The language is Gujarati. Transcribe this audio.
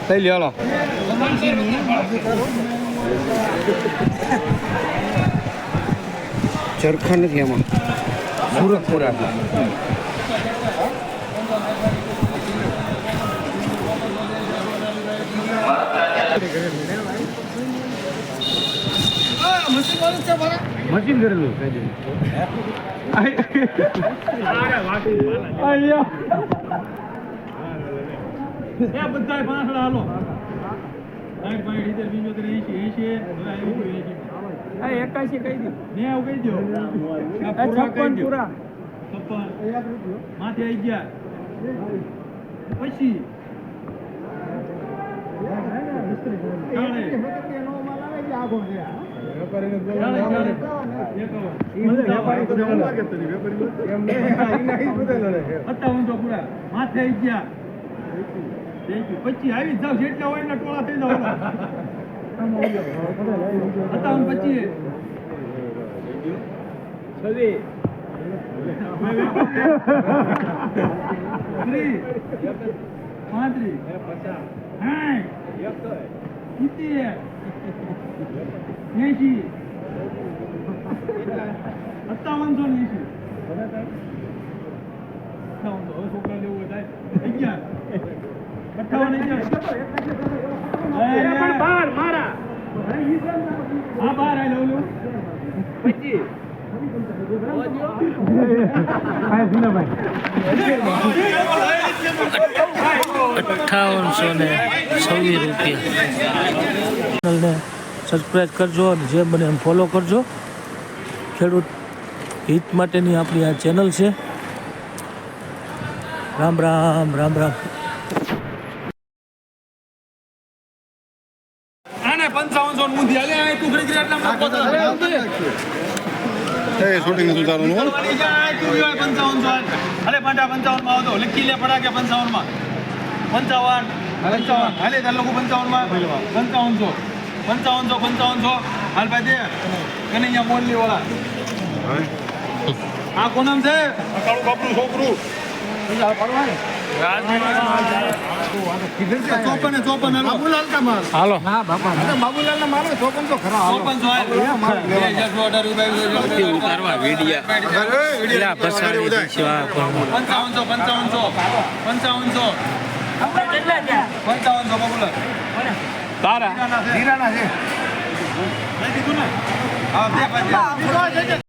લઈ લ્યો હાલો. ચરખા નથી આમાં, સુરતપુરા. મશીન કરેલું બધા પાંસડા હાલો 81 કહી દો પૂરા માથે આવી ગયા પછી માથે આવી ગયા પછી આવી જાવ જેટલા હોય એટલા ટોળા થઈ જાવ 5826 રૂપિયા. ચેનલને સબસ્ક્રાઈબ કરજો અને જે બને એમ ફોલો કરજો. ખેડૂત હિત માટેની આપણી આ ચેનલ છે. રામ રામ રામ રામ. આને 5500 મુંધી આલે આ તું ખરી આટલા શૂટિંગ સુધારવાનું 5500 અરે 55 માં આવતો લખી લે પડા કે 55 માં 55 હાલે તાર લોકો 55 માં 5500 હાલ ભાઈ દે કનૈયા મોલ્લી વાળા આ કોણ છે કાળુ બાપનું છોકરું હાલો ઉતારવા વિડીયા 5500 તારા જીરાના છે